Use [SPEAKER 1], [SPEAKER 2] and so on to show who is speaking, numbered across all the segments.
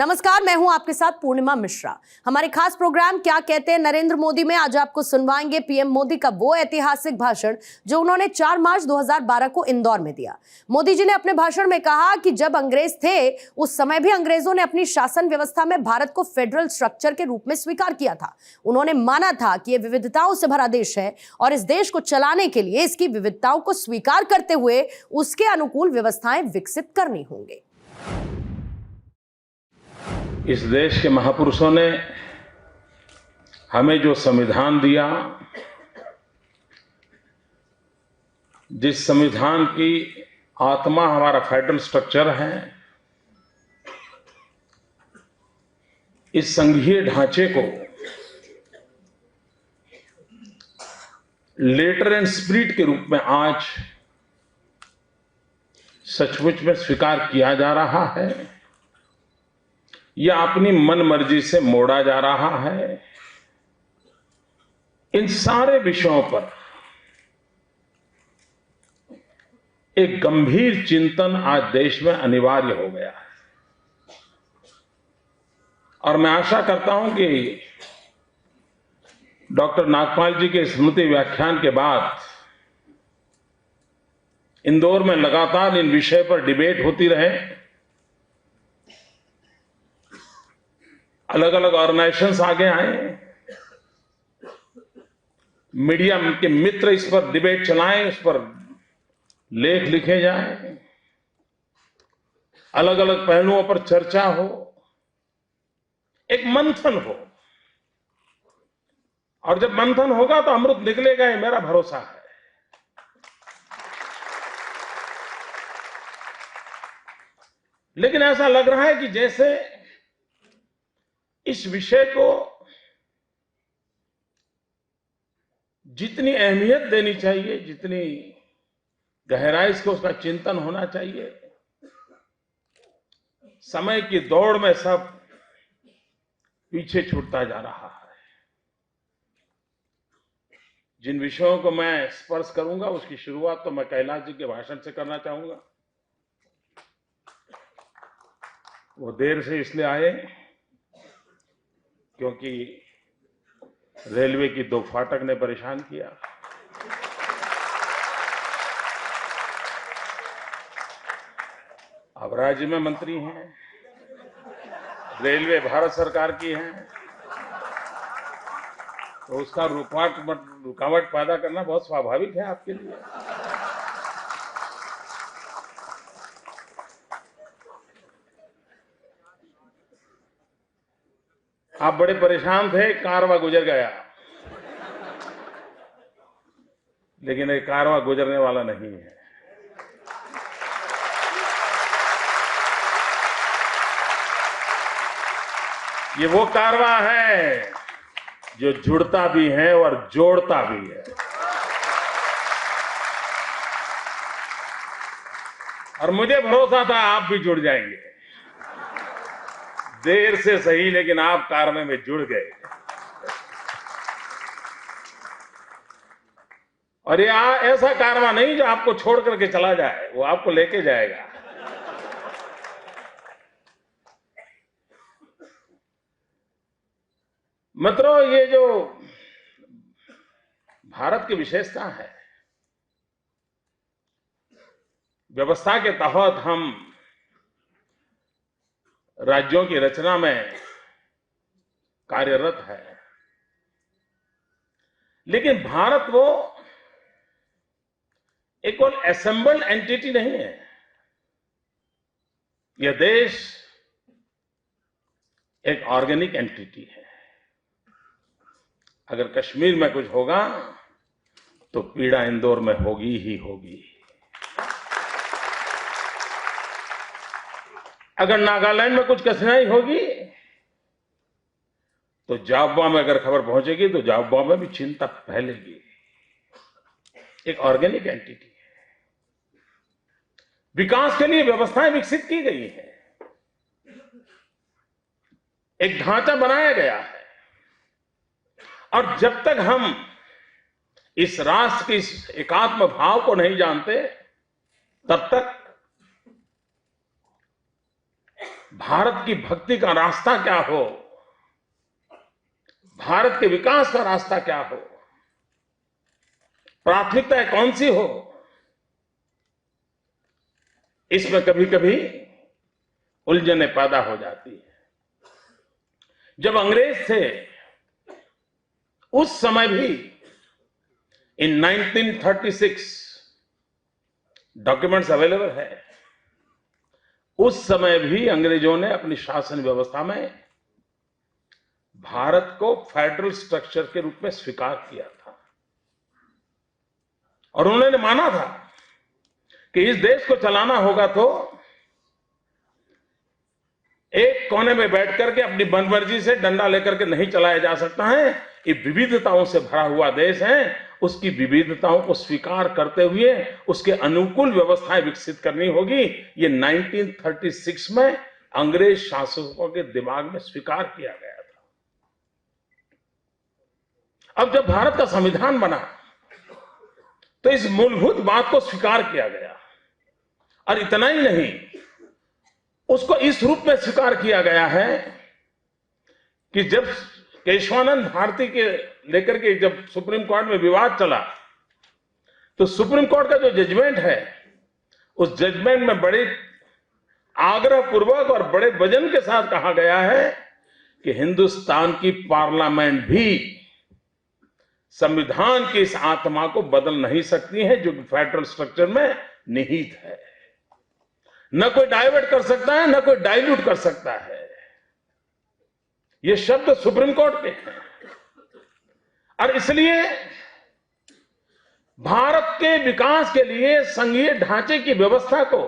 [SPEAKER 1] नमस्कार, मैं हूं आपके साथ पूर्णिमा मिश्रा। हमारे खास प्रोग्राम क्या कहते हैं नरेंद्र मोदी में आज आपको सुनवाएंगे पीएम मोदी का वो ऐतिहासिक भाषण जो उन्होंने 4 मार्च 2012 को इंदौर में दिया। मोदी जी ने अपने भाषण में कहा कि जब अंग्रेज थे उस समय भी अंग्रेजों ने अपनी शासन व्यवस्था में भारत को फेडरल स्ट्रक्चर के रूप में स्वीकार किया था। उन्होंने माना था कि यह विविधताओं से भरा देश है और इस देश को चलाने के लिए इसकी विविधताओं को स्वीकार करते हुए उसके अनुकूल व्यवस्थाएं विकसित करनी होंगी।
[SPEAKER 2] इस देश के महापुरुषों ने हमें जो संविधान दिया, जिस संविधान की आत्मा हमारा फेडरल स्ट्रक्चर है, इस संघीय ढांचे को लेटर एंड स्पिरिट के रूप में आज सचमुच में स्वीकार किया जा रहा है या अपनी मन मर्जी से मोड़ा जा रहा है। इन सारे विषयों पर एक गंभीर चिंतन आज देश में अनिवार्य हो गया है और मैं आशा करता हूं कि डॉक्टर नागपाल जी के स्मृति व्याख्यान के बाद इंदौर में लगातार इन विषय पर डिबेट होती रहे। अलग अलग ऑर्गेनाइजेशंस आगे आए, मीडिया के मित्र इस पर डिबेट चलाएं, इस पर लेख लिखे जाएं, अलग अलग पहलुओं पर चर्चा हो, एक मंथन हो और जब मंथन होगा तो अमृत निकलेगा, ये मेरा भरोसा है। लेकिन ऐसा लग रहा है कि जैसे इस विषय को जितनी अहमियत देनी चाहिए, जितनी गहराई से उसका चिंतन होना चाहिए, समय की दौड़ में सब पीछे छूटता जा रहा है। जिन विषयों को मैं स्पर्श करूंगा उसकी शुरुआत तो मैं कैलाश जी के भाषण से करना चाहूंगा। वो देर से इसलिए आए क्योंकि रेलवे की 2 फाटक ने परेशान किया। अब राज्य में मंत्री हैं, रेलवे भारत सरकार की है, तो उसका रुकावट पैदा करना बहुत स्वाभाविक है आपके लिए। आप बड़े परेशान थे, कारवां गुजर गया, लेकिन ये कारवां गुजरने वाला नहीं है। ये वो कारवां है जो जुड़ता भी है और जोड़ता भी है। और मुझे भरोसा था आप भी जुड़ जाएंगे, देर से सही, लेकिन आप कारवां में जुड़ गए। और ये ऐसा कारवां नहीं जो आपको छोड़ करके चला जाए, वो आपको लेके जाएगा। मित्रों, ये जो भारत की विशेषता है, व्यवस्था के तहत हम राज्यों की रचना में कार्यरत है, लेकिन भारत वो एक कोई असेंबल्ड एंटिटी नहीं है। यह देश एक ऑर्गेनिक एंटिटी है। अगर कश्मीर में कुछ होगा तो पीड़ा इंदौर में होगी ही होगी। अगर नागालैंड में कुछ कठिनाई होगी तो जाब्वा में अगर खबर पहुंचेगी तो जाब्वा में भी चिंता फैलेगी। एक ऑर्गेनिक एंटिटी है। विकास के लिए व्यवस्थाएं विकसित की गई है, एक ढांचा बनाया गया है, और जब तक हम इस राष्ट्र के इस एकात्म भाव को नहीं जानते तब तक भारत की भक्ति का रास्ता क्या हो, भारत के विकास का रास्ता क्या हो, प्राथमिकताएं कौन सी हो, इसमें कभी कभी उलझने पैदा हो जाती है। जब अंग्रेज थे उस समय भी इन 1936 डॉक्यूमेंट्स अवेलेबल है, उस समय भी अंग्रेजों ने अपनी शासन व्यवस्था में भारत को फेडरल स्ट्रक्चर के रूप में स्वीकार किया था और उन्होंने माना था कि इस देश को चलाना होगा तो एक कोने में बैठ करके अपनी मनमर्जी से डंडा लेकर के नहीं चलाया जा सकता है। ये विविधताओं से भरा हुआ देश है, उसकी विविधताओं को स्वीकार करते हुए उसके अनुकूल व्यवस्थाएं विकसित करनी होगी। ये 1936 में अंग्रेज शासकों के दिमाग में स्वीकार किया गया था। अब जब भारत का संविधान बना तो इस मूलभूत बात को स्वीकार किया गया और इतना ही नहीं, उसको इस रूप में स्वीकार किया गया है कि जब केशवानंद भारती के लेकर के जब सुप्रीम कोर्ट में विवाद चला तो सुप्रीम कोर्ट का जो जजमेंट है उस जजमेंट में बड़े आग्रह पूर्वक और बड़े वजन के साथ कहा गया है कि हिंदुस्तान की पार्लियामेंट भी संविधान की इस आत्मा को बदल नहीं सकती है जो फेडरल स्ट्रक्चर में निहित है। न कोई डाइवर्ट कर सकता है, न कोई डाइल्यूट कर सकता है। ये शब्द सुप्रीम कोर्ट के हैं और इसलिए भारत के विकास के लिए संघीय ढांचे की व्यवस्था को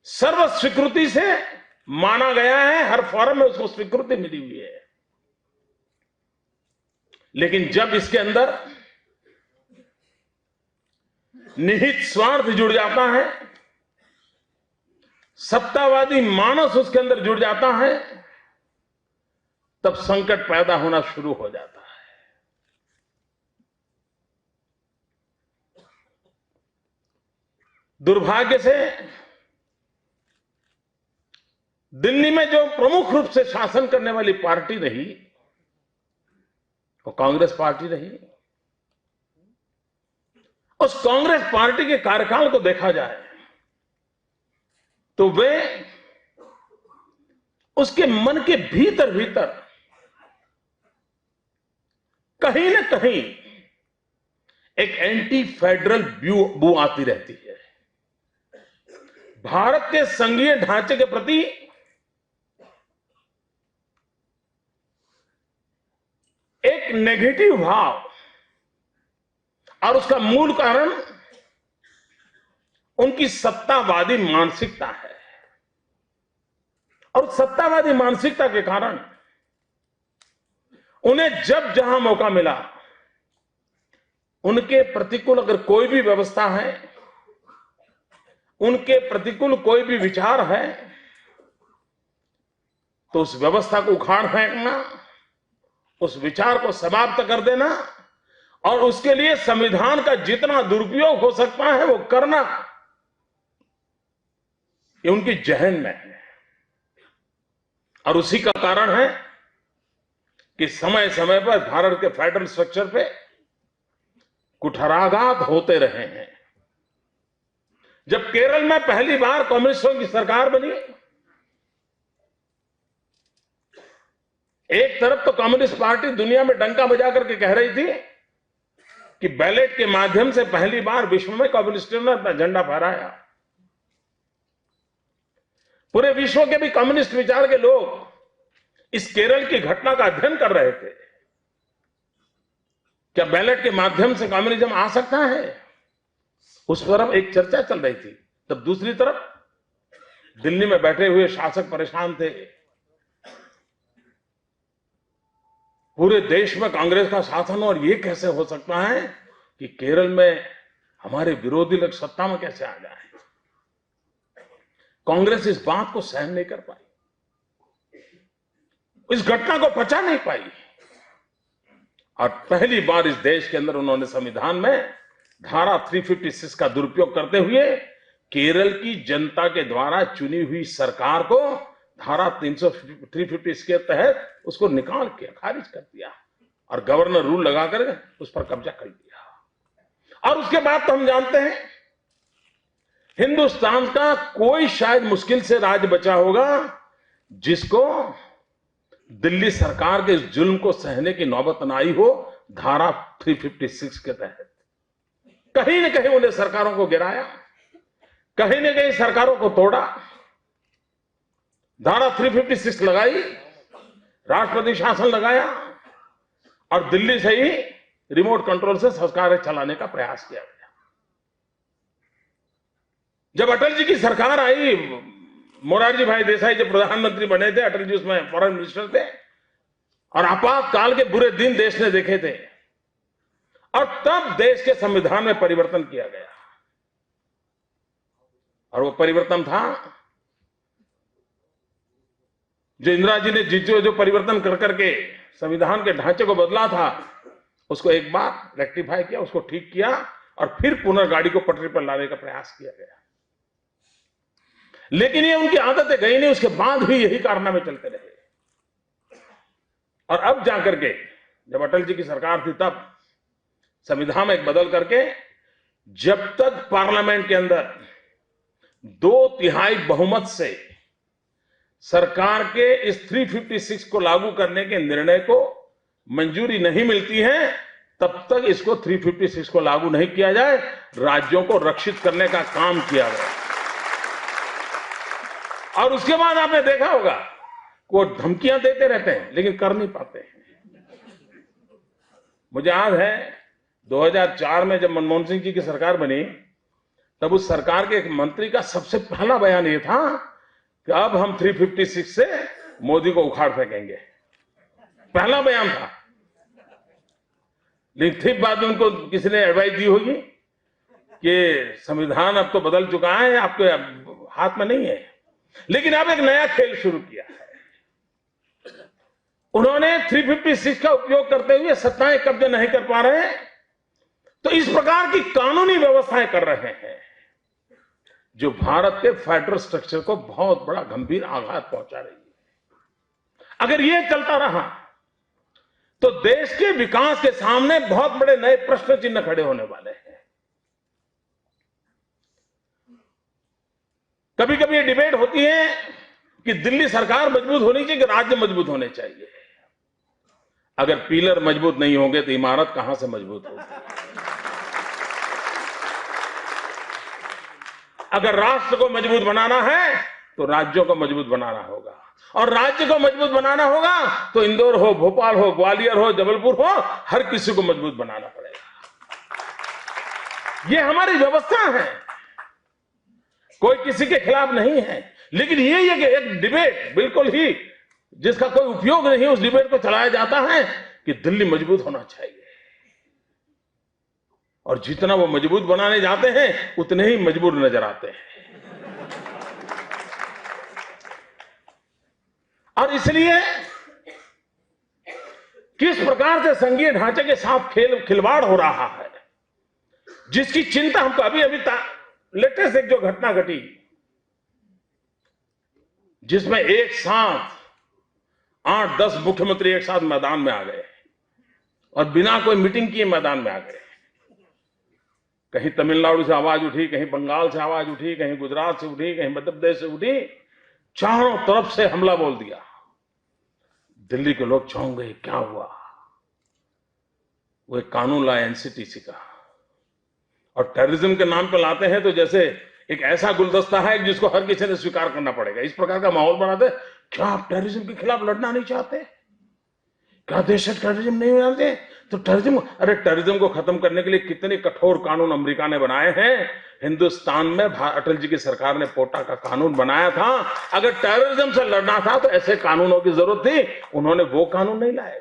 [SPEAKER 2] सर्व स्वीकृति से माना गया है। हर फोरम में उसको स्वीकृति मिली हुई है। लेकिन जब इसके अंदर निहित स्वार्थ जुड़ जाता है, सत्तावादी मानस उसके अंदर जुड़ जाता है, तब संकट पैदा होना शुरू हो जाता है। दुर्भाग्य से दिल्ली में जो प्रमुख रूप से शासन करने वाली पार्टी रही वो कांग्रेस पार्टी रही। उस कांग्रेस पार्टी के कार्यकाल को देखा जाए तो वे उसके मन के भीतर भीतर कहीं ना कहीं एक एंटी फेडरल बू आती रहती है। भारत के संघीय ढांचे के प्रति एक नेगेटिव भाव और उसका मूल कारण उनकी सत्तावादी मानसिकता है। और सत्तावादी मानसिकता के कारण उन्हें जब जहां मौका मिला उनके प्रतिकूल अगर कोई भी व्यवस्था है, उनके प्रतिकूल कोई भी विचार है, तो उस व्यवस्था को उखाड़ फेंकना, उस विचार को समाप्त कर देना और उसके लिए संविधान का जितना दुरुपयोग हो सकता है वो करना, ये उनकी जहन में है। और उसी का कारण है कि समय समय पर भारत के फेडरल स्ट्रक्चर पे कुठाराघात होते रहे हैं। जब केरल में पहली बार कम्युनिस्टों की सरकार बनी, एक तरफ तो कम्युनिस्ट पार्टी दुनिया में डंका बजा करके कह रही थी कि बैलेट के माध्यम से पहली बार विश्व में कम्युनिस्टों ने अपना झंडा फहराया। पूरे विश्व के भी कम्युनिस्ट विचार के लोग इस केरल की घटना का अध्ययन कर रहे थे। क्या बैलेट के माध्यम से कम्युनिज्म आ सकता है? उस तरफ एक चर्चा चल रही थी। तब दूसरी तरफ दिल्ली में बैठे हुए शासक परेशान थे। पूरे देश में कांग्रेस का शासन, और ये कैसे हो सकता है कि केरल में हमारे विरोधी लोग सत्ता में कैसे आ जाए? कांग्रेस इस बात को सहन नहीं कर पाई, इस घटना को पचा नहीं पाई और पहली बार इस देश के अंदर उन्होंने संविधान में धारा 356 का दुरुपयोग करते हुए केरल की जनता के द्वारा चुनी हुई सरकार को धारा 356 के तहत उसको निकाल के खारिज कर दिया और गवर्नर रूल लगाकर उस पर कब्जा कर लिया। और उसके बाद तो हम जानते हैं हिंदुस्तान का कोई शायद मुश्किल से राज्य बचा होगा जिसको दिल्ली सरकार के इस जुल्म को सहने की नौबत न आई हो धारा 356 के तहत। कहीं न कहीं उन्हें सरकारों को गिराया, कहीं न कहीं सरकारों को तोड़ा, धारा 356 लगाई, राष्ट्रपति शासन लगाया और दिल्ली से ही रिमोट कंट्रोल से सरकार चलाने का प्रयास किया गया। जब अटल जी की सरकार आई, मोरारजी भाई देसाई जब प्रधानमंत्री बने थे, अटल जी उसमें फॉरेन मिनिस्टर थे और आपातकाल के बुरे दिन देश ने देखे थे और तब देश के संविधान में परिवर्तन किया गया। और वो परिवर्तन था जो इंदिरा जी ने जो परिवर्तन कर करके संविधान के ढांचे को बदला था, उसको एक बार रेक्टिफाई किया, उसको ठीक किया और फिर पुनर्गाड़ी को पटरी पर लाने का प्रयास किया गया। लेकिन ये उनकी आदतें गई नहीं, उसके बाद भी यही कारनामे चलते रहे। और अब जाकर के जब अटल जी की सरकार थी तब संविधान में एक बदल करके जब तक पार्लियामेंट के अंदर 2/3 बहुमत से सरकार के इस 356 को लागू करने के निर्णय को मंजूरी नहीं मिलती है तब तक इसको 356 को लागू नहीं किया जाए, राज्यों को रक्षित करने का काम किया गया। और उसके बाद आपने देखा होगा वो धमकियां देते रहते हैं लेकिन कर नहीं पाते हैं। मुझे याद है 2004 में जब मनमोहन सिंह जी की सरकार बनी तब उस सरकार के एक मंत्री का सबसे पहला बयान ये था कि अब हम 356 से मोदी को उखाड़ फेंकेंगे, पहला बयान था। लेकिन ठीक बाद में उनको किसी ने एडवाइस दी होगी कि संविधान अब तो बदल चुका है, आपके हाथ में नहीं है। लेकिन अब एक नया खेल शुरू किया है। उन्होंने 356 का उपयोग करते हुए सत्ताएं कब्जे नहीं कर पा रहे हैं तो इस प्रकार की कानूनी व्यवस्थाएं कर रहे हैं जो भारत के फेडरल स्ट्रक्चर को बहुत बड़ा गंभीर आघात पहुंचा रही है। अगर यह चलता रहा तो देश के विकास के सामने बहुत बड़े नए प्रश्न चिन्ह खड़े होने वाले हैं। कभी कभी ये डिबेट होती है कि दिल्ली सरकार मजबूत होनी चाहिए कि राज्य मजबूत होने चाहिए। अगर पिलर मजबूत नहीं होंगे तो इमारत कहां से मजबूत होगी। अगर राष्ट्र को मजबूत बनाना है तो राज्यों को मजबूत बनाना होगा और राज्य को मजबूत बनाना होगा तो इंदौर हो, भोपाल हो, ग्वालियर हो, जबलपुर हो, हर किसी को मजबूत बनाना पड़ेगा। ये हमारी व्यवस्था है, कोई किसी के खिलाफ नहीं है। लेकिन ये कि एक डिबेट बिल्कुल ही जिसका कोई उपयोग नहीं, उस डिबेट को चलाया जाता है कि दिल्ली मजबूत होना चाहिए और जितना वो मजबूत बनाने जाते हैं उतने ही मजबूर नजर आते हैं। और इसलिए किस प्रकार से संघीय ढांचे के साथ खिलवाड़ हो रहा है जिसकी चिंता हमको अभी लेटेस्ट एक जो घटना घटी जिसमें एक साथ 8-10 मुख्यमंत्री एक साथ मैदान में आ गए और बिना कोई मीटिंग किए मैदान में आ गए। कहीं तमिलनाडु से आवाज उठी, कहीं बंगाल से आवाज उठी, कहीं गुजरात से उठी, कहीं मध्य प्रदेश से उठी, चारों तरफ से हमला बोल दिया। दिल्ली के लोग चौंक गए, क्या हुआ। वो एक कानून लाया एनसीटीसी का और टेररिज्म के नाम पे लाते हैं तो जैसे एक ऐसा गुलदस्ता है जिसको हर किसी ने स्वीकार करना पड़ेगा, इस प्रकार का माहौल बनाते। क्या आप टेररिज्म के खिलाफ लड़ना नहीं चाहते? क्या दहशत टेररिज्म नहीं बनाते? तो टेररिज्म को खत्म करने के लिए कितने कठोर कानून अमेरिका ने बनाए हैं। हिंदुस्तान में अटल जी की सरकार ने पोटा का कानून बनाया था। अगर टेररिज्म से लड़ना था तो ऐसे कानूनों की जरूरत थी, उन्होंने वो कानून नहीं लाए।